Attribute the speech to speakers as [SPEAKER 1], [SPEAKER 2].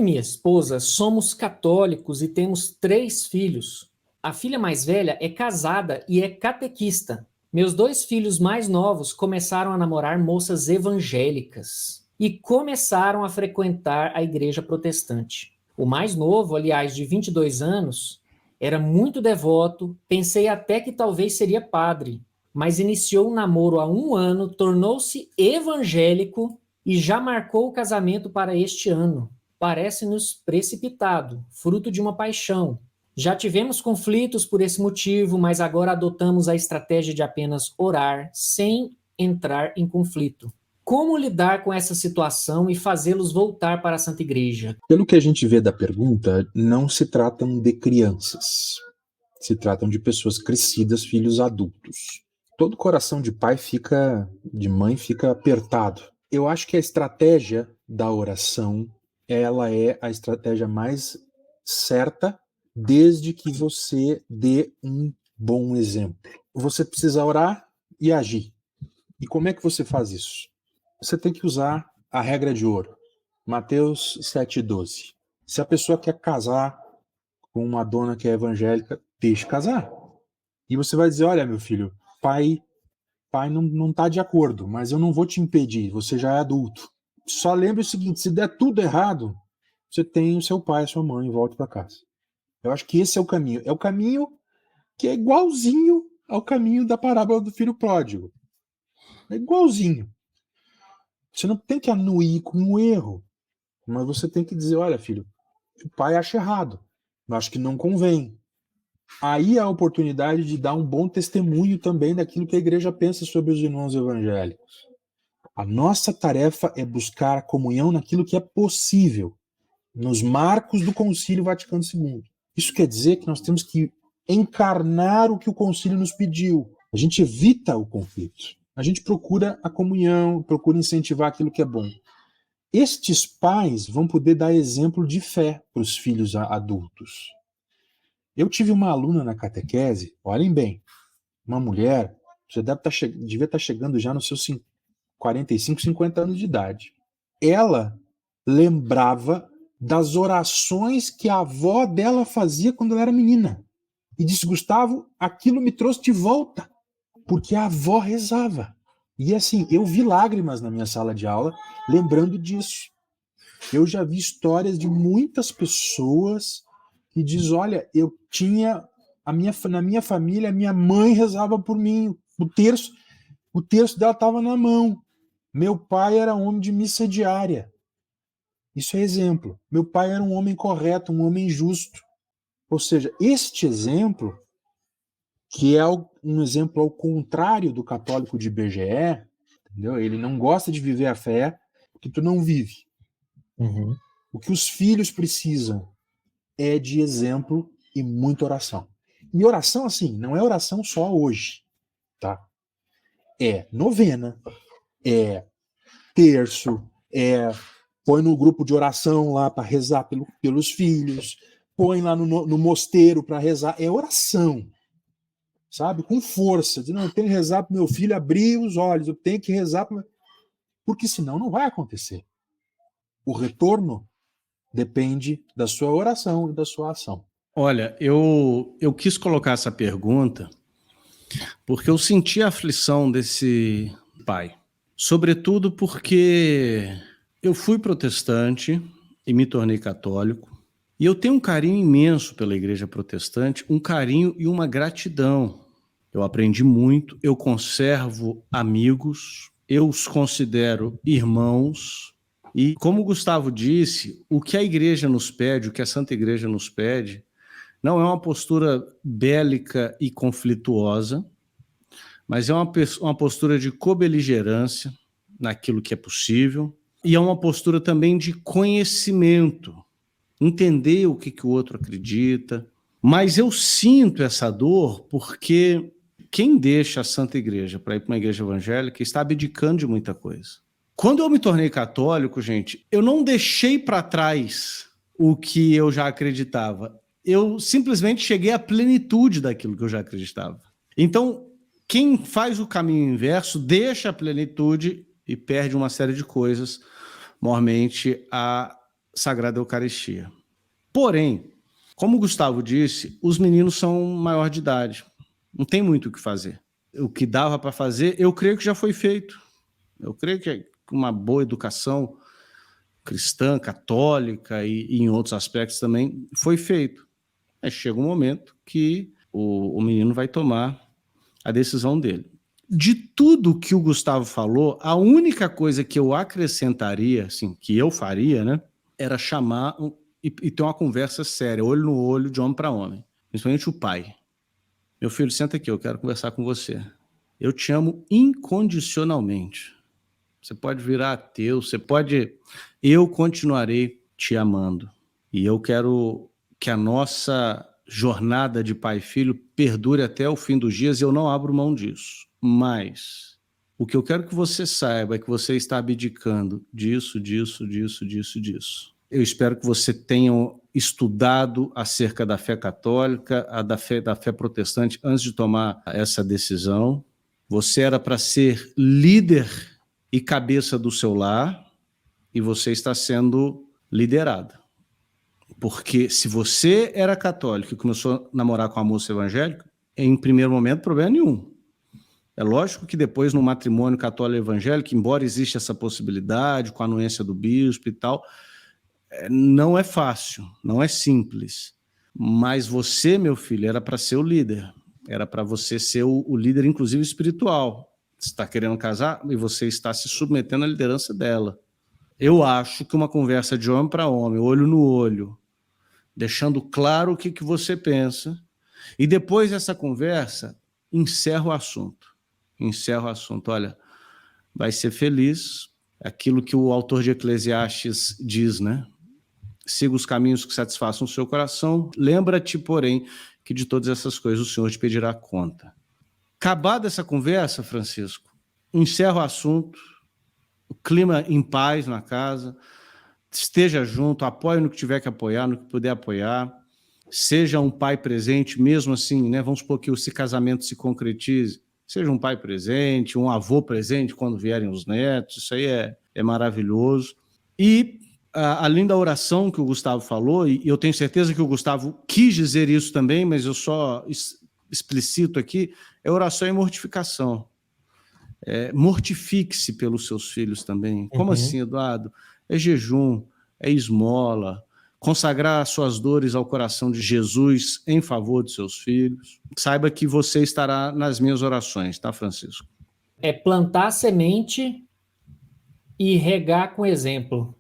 [SPEAKER 1] e minha esposa somos católicos e temos 3 filhos. A filha mais velha é casada e é catequista. Meus 2 filhos mais novos começaram a namorar moças evangélicas e começaram a frequentar a igreja protestante. O mais novo, aliás, de 22 anos, era muito devoto, pensei até que talvez seria padre, mas iniciou um namoro há 1 ano, tornou-se evangélico e já marcou o casamento para este ano. Parece-nos precipitado, fruto de uma paixão. Já tivemos conflitos por esse motivo, mas agora adotamos a estratégia de apenas orar, sem entrar em conflito. Como lidar com essa situação e fazê-los voltar para a Santa Igreja?
[SPEAKER 2] Pelo que a gente vê da pergunta, não se tratam de crianças. Se tratam de pessoas crescidas, filhos adultos. Todo coração de mãe fica apertado. Eu acho que a estratégia da oração, ela é a estratégia mais certa, desde que você dê um bom exemplo. Você precisa orar e agir. E como é que você faz isso? Você tem que usar a regra de ouro. Mateus 7,12. Se a pessoa quer casar com uma dona que é evangélica, deixe casar. E você vai dizer, olha, meu filho, pai não está de acordo, mas eu não vou te impedir, você já é adulto. Só lembre o seguinte, se der tudo errado, você tem o seu pai, a sua mãe, volte para casa. Eu acho que esse é o caminho. É o caminho que é igualzinho ao caminho da parábola do filho pródigo. É igualzinho. Você não tem que anuir com um erro, mas você tem que dizer, olha, filho, o pai acha errado, eu acho que não convém. Aí é a oportunidade de dar um bom testemunho também daquilo que a igreja pensa sobre os irmãos evangélicos. A nossa tarefa é buscar a comunhão naquilo que é possível, nos marcos do Concílio Vaticano II. Isso quer dizer que nós temos que encarnar o que o concílio nos pediu. A gente evita o conflito. A gente procura a comunhão, procura incentivar aquilo que é bom. Estes pais vão poder dar exemplo de fé para os filhos adultos. Eu tive uma aluna na catequese, olhem bem, uma mulher, já devia estar chegando já nos seus 45, 50 anos de idade. Ela lembrava das orações que a avó dela fazia quando ela era menina. E disse, Gustavo, aquilo me trouxe de volta, porque a avó rezava. E assim, eu vi lágrimas na minha sala de aula lembrando disso. Eu já vi histórias de muitas pessoas que diz, olha, eu tinha na minha família, a minha mãe rezava por mim, o terço dela estava na mão. Meu pai era homem de missa diária. Isso é exemplo. Meu pai era um homem correto, um homem justo. Ou seja, este exemplo, que é um exemplo ao contrário do católico de BGE, entendeu? Ele não gosta de viver a fé porque tu não vive.
[SPEAKER 1] Uhum.
[SPEAKER 2] O que os filhos precisam é de exemplo e muita oração. E oração, assim, não é oração só hoje, tá? É novena, é terço, põe no grupo de oração lá para rezar pelos filhos, põe lá no mosteiro para rezar. É oração, sabe? Com força. Não, eu tenho que rezar para meu filho abrir os olhos, eu tenho que rezar porque senão não vai acontecer. O retorno depende da sua oração e da sua ação.
[SPEAKER 3] Olha, eu quis colocar essa pergunta porque eu senti a aflição desse pai. Sobretudo porque eu fui protestante e me tornei católico. E eu tenho um carinho imenso pela igreja protestante, um carinho e uma gratidão. Eu aprendi muito, eu conservo amigos, eu os considero irmãos. E como o Gustavo disse, o que a igreja nos pede, o que a Santa Igreja nos pede, não é uma postura bélica e conflituosa, mas é uma postura de cobeligerância naquilo que é possível, e é uma postura também de conhecimento, entender o que o outro acredita. Mas eu sinto essa dor porque quem deixa a Santa Igreja para ir para uma igreja evangélica está abdicando de muita coisa. Quando eu me tornei católico, gente, eu não deixei para trás o que eu já acreditava. Eu simplesmente cheguei à plenitude daquilo que eu já acreditava. Então, quem faz o caminho inverso deixa a plenitude e perde uma série de coisas, mormente a Sagrada Eucaristia. Porém, como o Gustavo disse, os meninos são maior de idade. Não tem muito o que fazer. O que dava para fazer, eu creio que já foi feito. Eu creio que uma boa educação cristã, católica e em outros aspectos também foi feito. Aí chega um momento que o menino vai tomar a decisão dele. De tudo que o Gustavo falou, a única coisa que eu acrescentaria, assim, que eu faria, né, era chamar e ter uma conversa séria, olho no olho, de homem para homem. Principalmente o pai. Meu filho, senta aqui, eu quero conversar com você. Eu te amo incondicionalmente. Você pode virar ateu, você pode... Eu continuarei te amando. E eu quero que a nossa jornada de pai e filho perdure até o fim dos dias e eu não abro mão disso. Mas o que eu quero que você saiba é que você está abdicando disso. Eu espero que você tenha estudado acerca da fé católica, da fé protestante antes de tomar essa decisão. Você era para ser líder e cabeça do seu lar e você está sendo liderada. Porque se você era católico e começou a namorar com uma moça evangélica, em primeiro momento, problema nenhum. É lógico que depois, no matrimônio católico evangélico, embora exista essa possibilidade, com a anuência do bispo e tal, não é fácil, não é simples. Mas você, meu filho, era para ser o líder. Era para você ser o líder, inclusive espiritual. Você está querendo casar e você está se submetendo à liderança dela. Eu acho que uma conversa de homem para homem, olho no olho, deixando claro o que você pensa, e depois dessa conversa, encerra o assunto. Olha, vai ser feliz, aquilo que o autor de Eclesiastes diz, né? Siga os caminhos que satisfaçam o seu coração, lembra-te, porém, que de todas essas coisas o Senhor te pedirá conta. Acabada essa conversa, Francisco, encerra o assunto, o clima em paz na casa, esteja junto, apoie no que tiver que apoiar, no que puder apoiar, seja um pai presente, mesmo assim, né? Vamos supor que esse casamento se concretize, seja um pai presente, um avô presente quando vierem os netos, isso aí é maravilhoso. E, além da oração que o Gustavo falou, e eu tenho certeza que o Gustavo quis dizer isso também, mas eu só explicito aqui, é oração e mortificação. Mortifique-se pelos seus filhos também. Como assim, Eduardo? É jejum, é esmola, consagrar suas dores ao coração de Jesus em favor de seus filhos. Saiba que você estará nas minhas orações, tá, Francisco?
[SPEAKER 1] É plantar semente e regar com exemplo.